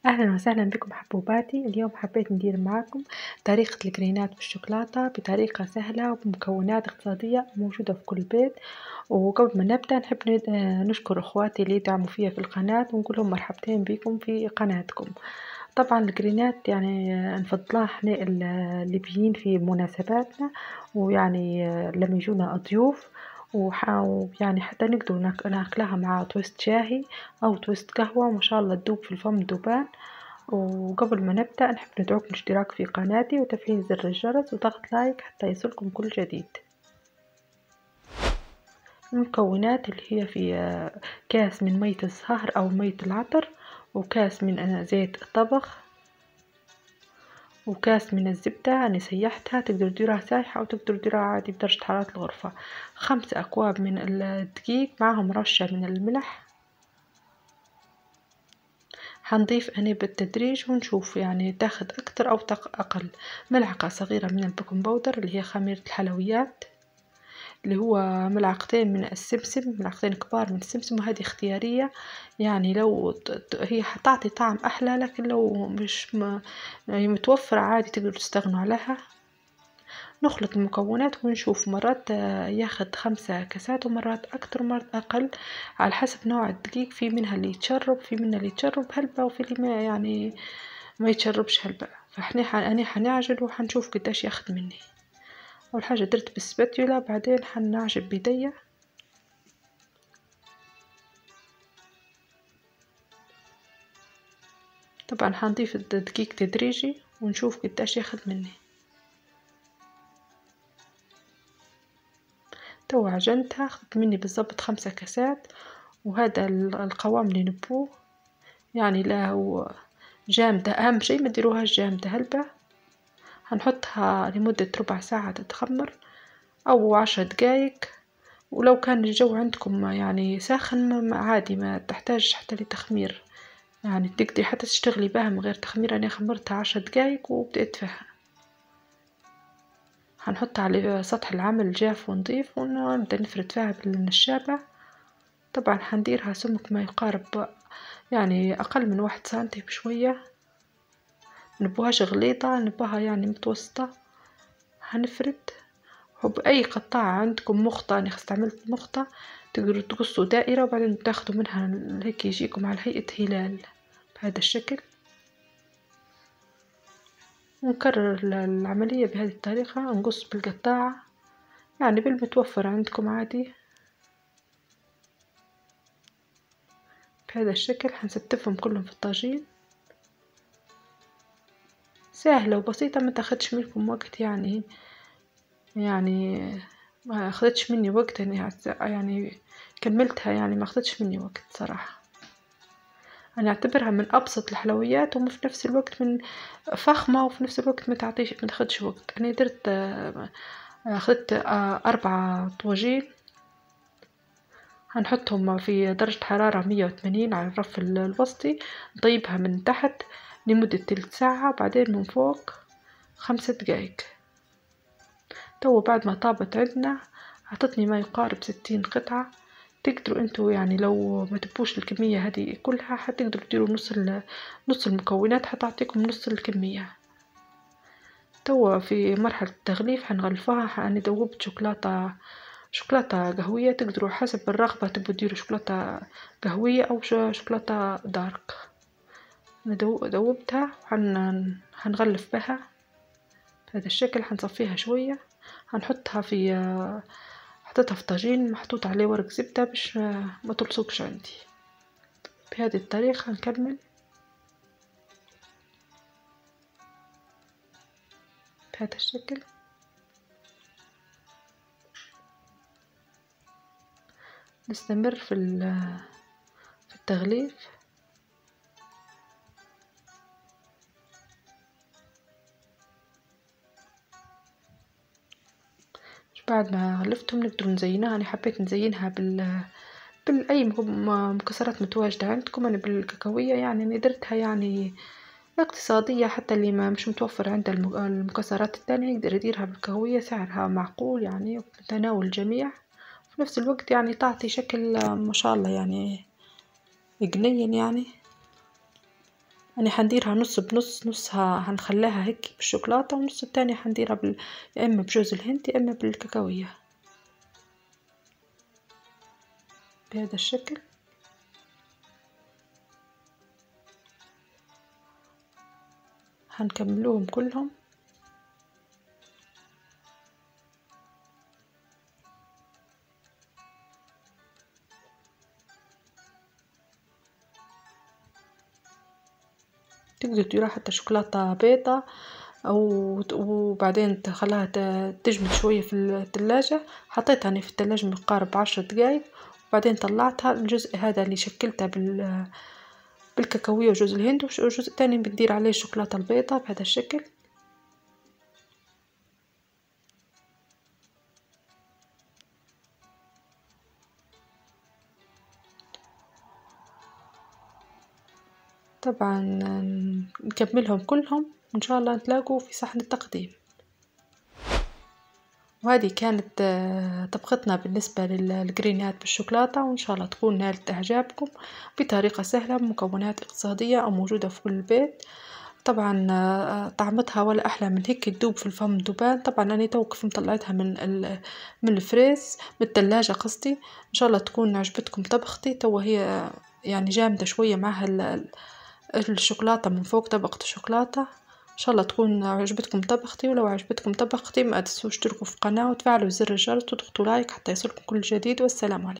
أهلا وسهلا بكم حبوباتي. اليوم حبيت ندير معاكم طريقة الجرينات بالشوكولاتة بطريقة سهلة وبمكونات اقتصادية موجودة في كل بيت. وقبل ما نبدأ نحب نشكر أخواتي اللي يدعموا فيا في القناة ونقول لهم مرحبتين بكم في قناتكم. طبعا الجرينات يعني نفضلها احنا الليبيين في مناسباتنا، ويعني لما يجونا ضيوف ويعني حتى نقدروا ناكلها مع تويست شاهي أو تويست قهوة، ما شاء الله تذوب في الفم ذوبان. وقبل ما نبدأ نحب ندعوكم الاشتراك في قناتي وتفعيل زر الجرس وضغط لايك حتى يصلكم كل جديد. المكونات اللي هي في كاس من مية الزهر أو مية العطر، وكاس من زيت الطبخ، وكاس من الزبدة أنا سيحتها، تقدر تديرها سايحة أو تقدر تديرها عادي بدرجة حرارة الغرفة. 5 أكواب من الدقيق معهم رشة من الملح. حنضيف أنا بالتدريج ونشوف يعني تاخد أكتر أو أقل. ملعقة صغيرة من البيكنج باودر اللي هي خميرة الحلويات، اللي هو ملعقتين من السمسم، ملعقتين كبار من السمسم، وهذه اختيارية يعني لو هي حتعطي طعم أحلى، لكن لو مش يعني متوفرة عادي تقدروا تستغنوا عليها. نخلط المكونات ونشوف، مرات ياخد 5 كاسات ومرات أكتر ومرات أقل على حسب نوع الدقيق. في منها اللي يتشرب، في منها اللي يتشرب هلبة، وفي اللي ما يعني ما يتشربش هلبة. أنا حنعجن وحنشوف قداش ياخد مني. أول حاجة درت بالسباتيولا، بعدين حنعجن بيديا. طبعا حنضيف الدقيق تدريجي ونشوف قداش ياخد مني. تو عجنتها، أخذت مني بالضبط 5 كاسات، وهذا القوام اللي نبوه يعني لا هو جامدة. أهم شي ما تديروهاش جامدة هلبة. هنحطها لمدة ربع ساعة تتخمر أو 10 دقايق. ولو كان الجو عندكم يعني ساخن عادي ما تحتاج حتى لتخمير، يعني تقدري حتى تشتغلي بها من غير تخمير. أنا خمرتها 10 دقايق وبدأت فيها. هنحطها على سطح العمل جاف ونضيف ونبدأ نفرد فيها بالنشابة. طبعا حنديرها سمك ما يقارب يعني أقل من 1 سنتي بشوية، نبوهاش غليظة، نبوها يعني متوسطة. هنفرد وبأي قطاعة عندكم مخطة، أنا استعملت مخطة، تقدروا تقصوا دائرة وبعدين تاخدوا منها هيك يجيكم على هيئة هلال بهذا الشكل. ونكرر العملية بهذه الطريقة، نقص بالقطاعة يعني بالمتوفر عندكم عادي بهذا الشكل. حنستفهم كلهم في الطاجين. سهلة وبسيطة، ما تاخدش منكم وقت يعني ما أخذتش مني وقت. يعني كملتها يعني ما أخذتش مني وقت صراحة. أنا أعتبرها من أبسط الحلويات وفي نفس الوقت من فخمة، وفي نفس الوقت ما تاخدش وقت. أنا درت أخذت 4 طواجين، هنحطهم في درجة حرارة 180 على الرف الوسطي، نطيبها من تحت لمدة 3 ساعة، بعدين من فوق 5 دقايق. تو بعد ما طابت عندنا عطتني ما يقارب 60 قطعة. تقدروا انتوا يعني لو ما تبوش الكمية هذه كلها حتقدروا تديروا نص المكونات، حتعطيكم نص الكمية. تو في مرحلة التغليف حنغلفوها. أنا دوبت شوكولاتة قهوية، تقدروا حسب الرغبة تبوا ديروا شوكولاتة قهوية أو شوكولاتة دارك. أنا دوبتها حنغلف بها بهذا الشكل. حنصفيها شوية، هنحطها حطيتها في طاجين محطوط عليه ورق زبدة باش ما تلصقش عندي. بهذه الطريقة نكمل بهذا الشكل. نستمر في التغليف. بعد ما غلفتهم نقدر نزينها. أنا حبيت نزينها بالأي مكسرات متواجدة عندكم. أنا بالكاكاوية يعني أنا درتها يعني اقتصادية، حتى اللي ما مش متوفر عنده المكسرات التانية يقدر يديرها بالكاكاوية، سعرها معقول يعني متناول الجميع، في نفس الوقت يعني تعطي شكل ما شاء الله يعني جنين يعني. أنا حنديرها نص بنص، نصها هنخليها هيك بالشوكولاتة ونص التاني حنديرها يا إما بجوز الهند يا إما بالكاكاوية بهذا الشكل. هنكملوهم كلهم. تقدروا تديروا حتى شوكولاتة بيضة وبعدين تخليها تجمد شوية في الثلاجة. حطيتها أنا في الثلاجة مقارب 10 دقايق، وبعدين طلعتها. الجزء هذا اللي شكلته بالكاكاوية وجوز الهند، والجزء الثاني بندير عليه الشوكولاتة البيضة بهذا الشكل. طبعا نكملهم كلهم وإن شاء الله نتلاقوا في صحن التقديم. وهذه كانت طبختنا بالنسبة للجرينات بالشوكولاتة، وإن شاء الله تكون نالت إعجابكم بطريقة سهلة بمكونات اقتصادية أو موجودة في كل البيت. طبعا طعمتها ولا أحلى من هيك، تدوب في الفم ذوبان. طبعا أنا توقف مطلعتها من الفريز من الثلاجة قصدي. إن شاء الله تكون عجبتكم طبختي. تو هي يعني جامدة شوية معها الشوكولاتة من فوق، طبقة الشوكولاتة. ان شاء الله تكون عجبتكم طبختي، ولو عجبتكم طبختي ما تنسوش تشتركوا في القناة وتفعلوا زر الجرس وتضغطوا لايك حتى يصلكم كل جديد. والسلام عليكم.